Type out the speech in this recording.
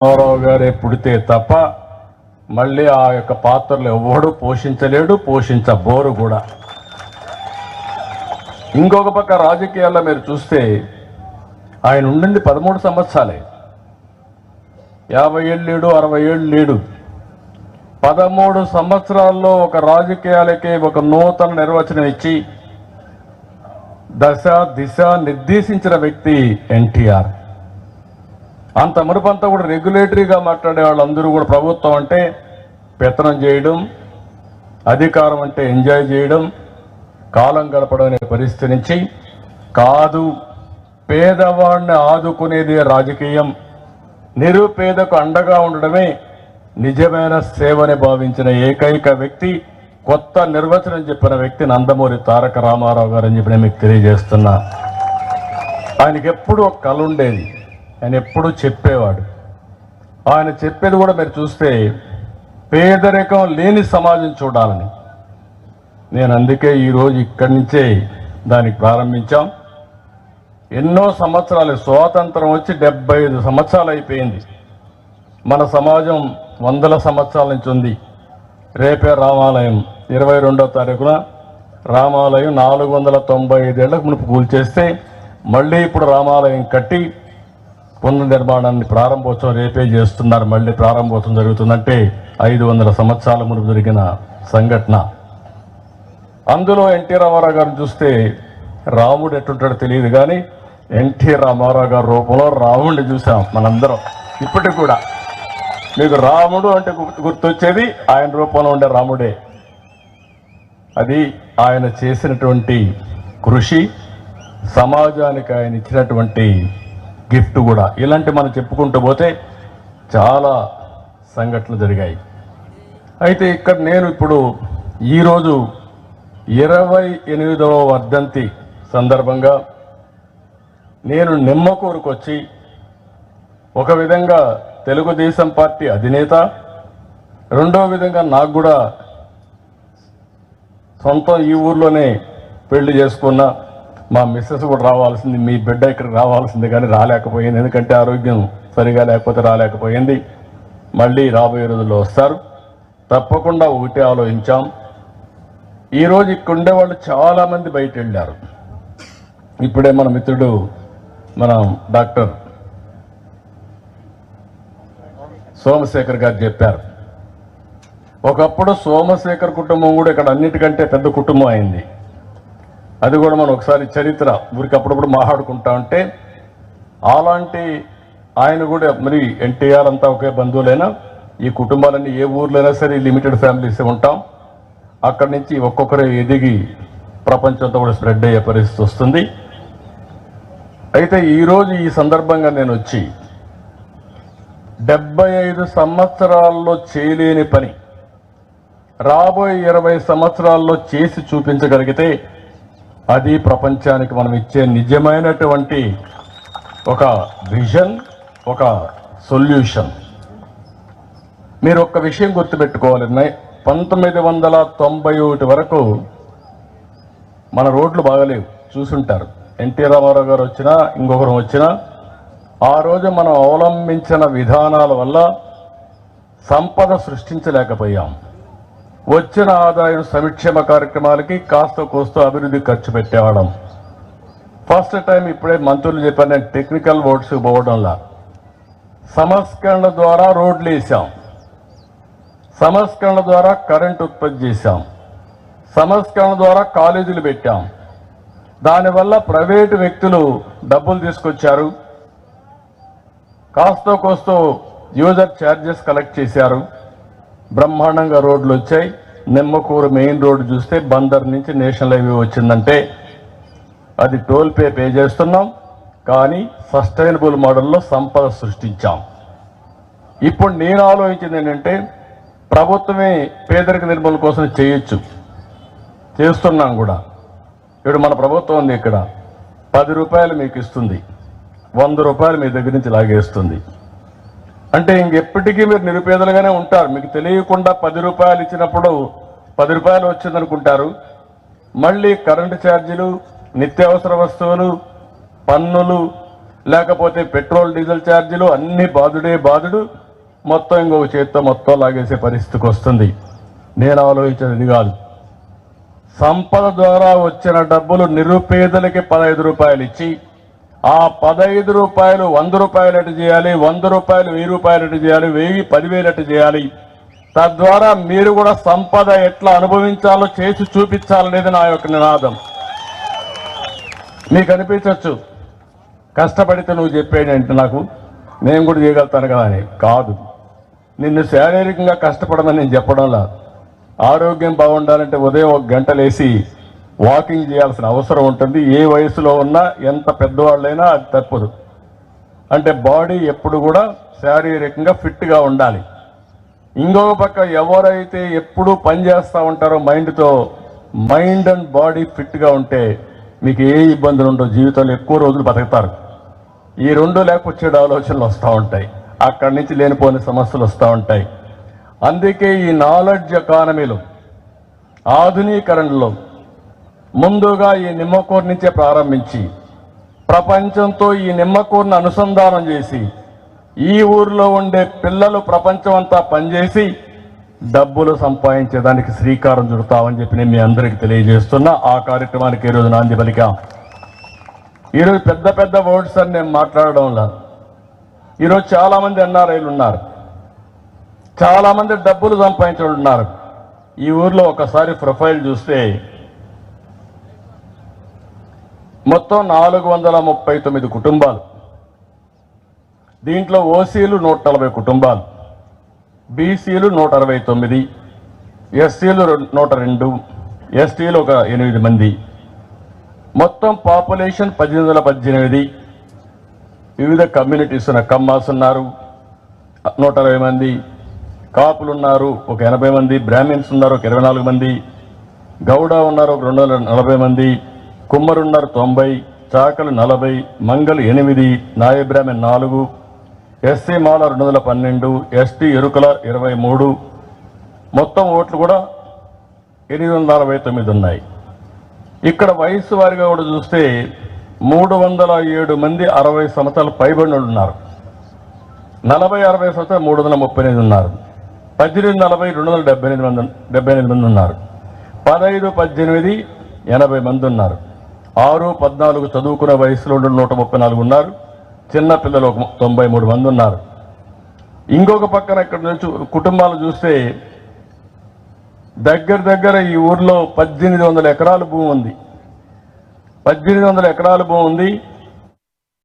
రామారావు గారే పుడితే తప్ప మళ్ళీ ఆ యొక్క పాత్రలు ఎవడు పోషించలేడు, పోషించబోరు కూడా. ఇంకొక పక్క రాజకీయాల్లో మీరు చూస్తే ఆయన ఉండింది 13 సంవత్సరాలే. 50 ఏళ్ళు లేడు, 60 ఏళ్ళు లేడు. 13 సంవత్సరాల్లో ఒక రాజకీయాలకే ఒక నూతన నిర్వచనం ఇచ్చి దశ దిశ నిర్దేశించిన వ్యక్తి ఎన్టీఆర్. అంత మునుపంతా కూడా రెగ్యులేటరీగా మాట్లాడే వాళ్ళందరూ కూడా ప్రభుత్వం అంటే పెత్తనం చేయడం, అధికారం అంటే ఎంజాయ్ చేయడం, కాలం గడపడం అనే పరిస్థితి నుంచి కాదు, పేదవాడిని ఆదుకునేది రాజకీయం, నిరుపేదకు అండగా ఉండడమే నిజమైన సేవని భావించిన ఏకైక వ్యక్తి, కొత్త నిర్వచనం చెప్పిన వ్యక్తి నందమూరి తారక రామారావు గారు అని చెప్పి నేను మీకు తెలియజేస్తున్నా. ఆయనకి ఎప్పుడు ఒక కళ ఉండేది, ఆయన ఎప్పుడు చెప్పేవాడు. ఆయన చెప్పేది కూడా మీరు చూస్తే పేదరికం లేని సమాజం చూడాలని. నేను అందుకే ఈరోజు ఇక్కడి నుంచే దానికి ప్రారంభించాం. ఎన్నో సంవత్సరాలు, స్వాతంత్రం వచ్చి 75 సంవత్సరాలు అయిపోయింది. మన సమాజం వందల సంవత్సరాల నుంచి ఉంది. రేపే రామాలయం 22వ తారీఖున రామాలయం 495 ఏళ్లకు మునుపు కూల్చేస్తే మళ్ళీ ఇప్పుడు రామాలయం కట్టి పునర్నిర్మాణాన్ని ప్రారంభోత్సవం రేపే చేస్తున్నారు. మళ్ళీ ప్రారంభోత్సవం జరుగుతుందంటే 500 సంవత్సరాల మునుపు జరిగిన సంఘటన. అందులో ఎన్టీ రామారావు గారిని చూస్తే రాముడు ఎట్టుంటాడో తెలియదు కానీ ఎన్టీ రామారావు గారి రూపంలో రాముడిని చూసాం మనందరం. ఇప్పటికి కూడా మీకు రాముడు అంటే గుర్తొచ్చేది ఆయన రూపంలో ఉండే రాముడే. అది ఆయన చేసినటువంటి కృషి, సమాజానికి ఆయన ఇచ్చినటువంటి గిఫ్ట్ కూడా. ఇలాంటి మనం చెప్పుకుంటూ పోతే చాలా సంఘటనలు జరిగాయి. అయితే ఇక్కడ నేను ఇప్పుడు ఈరోజు 28వ వర్ధంతి సందర్భంగా నేను నిమ్మకూరుకు వచ్చి ఒక విధంగా తెలుగుదేశం పార్టీ అధినేత, రెండో విధంగా నాకు కూడా సొంతం ఈ ఊర్లోనే పెళ్లి చేసుకున్న మా మిస్సెస్ కూడా రావాల్సింది, మీ బిడ్డ ఇక్కడికి రావాల్సింది కానీ రాలేకపోయింది. ఎందుకంటే ఆరోగ్యం సరిగా లేకపోతే రాలేకపోయింది. మళ్ళీ రాబోయే రోజుల్లో వస్తారు. తప్పకుండా ఒకటే ఆలోచించాం. ఈరోజు ఇక్కడ ఉండేవాళ్ళు చాలామంది బయట వెళ్ళారు. ఇప్పుడే మన మిత్రుడు మన డాక్టర్ సోమశేఖర్ గారు చెప్పారు. ఒకప్పుడు సోమశేఖర్ కుటుంబం కూడా ఇక్కడ అన్నిటికంటే పెద్ద కుటుంబం అయింది. అది కూడా మనం ఒకసారి చరిత్ర ఊరికి అప్పుడప్పుడు మాట్లాడుకుంటా ఉంటే అలాంటి ఆయన కూడా మరి ఎన్టీఆర్ అంతా ఒకే బంధువులైనా ఈ కుటుంబాలన్నీ ఏ ఊర్లైనా సరే లిమిటెడ్ ఫ్యామిలీస్ ఉంటాం. అక్కడి నుంచి ఒక్కొక్కరే ఎదిగి ప్రపంచంతో కూడా స్ప్రెడ్ అయ్యే పరిస్థితి వస్తుంది. అయితే ఈరోజు ఈ సందర్భంగా నేను వచ్చి 75 సంవత్సరాల్లో చేయలేని పని రాబోయే 20 సంవత్సరాల్లో చేసి చూపించగలిగితే అది ప్రపంచానికి మనం ఇచ్చే నిజమైనటువంటి ఒక విజన్, ఒక సొల్యూషన్. మీరు ఒక్క విషయం గుర్తుపెట్టుకోవాలి. 1991 వరకు మన రోడ్లు బాగలేవు, చూసుంటారు. ఎన్టీ రామారావు గారు వచ్చినా ఇంకొకరు వచ్చినా ఆ రోజు మనం అవలంబించిన విధానాల వల్ల సంపద సృష్టించలేకపోయాం. వచ్చిన ఆదాయం సంక్షేమ కార్యక్రమాలకి కాస్త కోస్తో అభివృద్ధి ఖర్చు పెట్టేవాళ్ళం. ఫస్ట్ టైం ఇప్పుడే మంత్రులు చెప్పారు, నేను టెక్నికల్ వర్డ్స్ పోవడంలా సంస్కరణ ద్వారా రోడ్లు వేసాం, సంస్కరణ ద్వారా కరెంట్ ఉత్పత్తి చేశాం, సంస్కరణ ద్వారా కాలేజీలు పెట్టాం. దానివల్ల ప్రైవేటు వ్యక్తులు డబ్బులు తీసుకొచ్చారు, కాస్తో కోస్తో యూజర్ ఛార్జెస్ కలెక్ట్ చేశారు. బ్రహ్మాండంగా రోడ్లు వచ్చాయి. నిమ్మకూరు మెయిన్ రోడ్డు చూస్తే బందర్ నుంచి నేషనల్ హైవే వచ్చిందంటే అది టోల్ పే చేస్తున్నాం, కానీ సస్టైనబుల్ మోడల్లో సంపద సృష్టించాం. ఇప్పుడు నేను ఆలోచించింది ఏంటంటే ప్రభుత్వమే పేదరిక నిర్మూలన కోసం చేయొచ్చు, చేస్తున్నాం కూడా. ఇప్పుడు మన ప్రభుత్వం ఉంది, ఇక్కడ 10 రూపాయలు మీకు ఇస్తుంది, 100 రూపాయలు మీ దగ్గర నుంచి లాగేస్తుంది. అంటే ఇంకెప్పటికీ మీరు నిరుపేదలుగానే ఉంటారు. మీకు తెలియకుండా 10 రూపాయలు ఇచ్చినప్పుడు 10 రూపాయలు వచ్చిందనుకుంటారు. మళ్ళీ కరెంటు ఛార్జీలు, నిత్యావసర వస్తువులు, పన్నులు, లేకపోతే పెట్రోల్ డీజిల్ ఛార్జీలు అన్ని బాధుడు మొత్తం ఇంకొక చేత్తో మొత్తం లాగేసే పరిస్థితికి వస్తుంది. నేను ఆలోచించేది కాదు. సంపద ద్వారా వచ్చిన డబ్బులు నిరుపేదలకి 15 రూపాయలు ఇచ్చి ఆ 15 రూపాయలు 100 రూపాయలు ఎటు చేయాలి, 100 రూపాయలు 1000 రూపాయలు ఎటు చేయాలి, 1000 10,000 ఎటు చేయాలి. తద్వారా మీరు కూడా సంపద ఎట్లా అనుభవించాలో చేసి చూపించాలనేది నా యొక్క నినాదం. మీకు అనిపించవచ్చు కష్టపడితే నువ్వు చెప్పేది నాకు నేను కూడా చేయగలుగుతాను కదా అని. కాదు, నిన్ను శారీరకంగా కష్టపడమని నేను చెప్పడంలా. ఆరోగ్యం బాగుండాలంటే ఉదయం 1 గంట లేసి వాకింగ్ చేయాల్సిన అవసరం ఉంటుంది. ఏ వయసులో ఉన్నా ఎంత పెద్దవాళ్ళైనా అది తప్పదు. అంటే బాడీ ఎప్పుడు కూడా శారీరకంగా ఫిట్గా ఉండాలి. ఇంకొక పక్క ఎవరైతే ఎప్పుడూ పనిచేస్తూ ఉంటారో మైండ్తో, మైండ్ అండ్ బాడీ ఫిట్గా ఉంటే మీకు ఏ ఇబ్బందులు ఉండవు, జీవితంలో ఎక్కువ రోజులు బతుకుతారు. ఈ రెండు లేకపోతే చెడు ఆలోచనలు వస్తూ ఉంటాయి, అక్కడి నుంచి లేనిపోని సమస్యలు వస్తూ ఉంటాయి. అందుకే ఈ నాలెడ్జ్ ఎకానమీలో, ఆధునీకరణలో ముందుగా ఈ నిమ్మకూరు నుంచే ప్రారంభించి ప్రపంచంతో ఈ నిమ్మకూరును అనుసంధానం చేసి ఈ ఊరిలో ఉండే పిల్లలు ప్రపంచం అంతా పనిచేసి డబ్బులు సంపాదించేదానికి శ్రీకారం చుడతామని చెప్పి నేను మీ అందరికీ తెలియజేస్తున్నా. ఆ కార్యక్రమానికి ఈరోజు నాంది పలికాం. ఈరోజు పెద్ద పెద్ద వర్డ్స్ అని నేను మాట్లాడడంలా. ఈరోజు చాలామంది ఎన్ఆర్ఐలు ఉన్నారు, చాలామంది డబ్బులు సంపాదించడం ఉన్నారు. ఈ ఊర్లో ఒకసారి ప్రొఫైల్ చూస్తే మొత్తం 439 కుటుంబాలు. దీంట్లో ఓసీలు 140 కుటుంబాలు, బీసీలు 169, ఎస్సీలు 102, ఎస్టీలు ఒక 8 మంది. మొత్తం పాపులేషన్ 1818. వివిధ కమ్యూనిటీస్ ఉన్న కమ్మాస్ ఉన్నారు 160 మంది, కాపులు ఉన్నారు ఒక 80 మంది, బ్రాహ్మిన్స్ ఉన్నారు ఒక 24 మంది, గౌడ ఉన్నారు ఒక 240 మంది, కుమ్మరు ఉన్నారు 90, చాకలు 40, మంగలు 8, నాయ బ్రాహ్మణ్ 4, ఎస్సీ మాల 212, ఎస్టీ ఎరుకల 23. మొత్తం ఓట్లు కూడా 869 ఉన్నాయి. ఇక్కడ వయసు వారిగా కూడా చూస్తే 307 మంది 60 సంవత్సరాలు పైబడిన ఉన్నారు. 40-60 సంవత్సరాలు 338 ఉన్నారు. 18-40 278 మంది ఉన్నారు. 15-18 80 మంది ఉన్నారు. 6-14 చదువుకునే వయసులో 134 ఉన్నారు. చిన్న పిల్లలు ఒక 93 మంది ఉన్నారు. ఇంకొక పక్కన ఇక్కడ నుంచి కుటుంబాలు చూస్తే దగ్గర ఈ ఊర్లో 1800 ఎకరాల భూమి ఉంది. 1800 ఎకరాల భూమి ఉంది.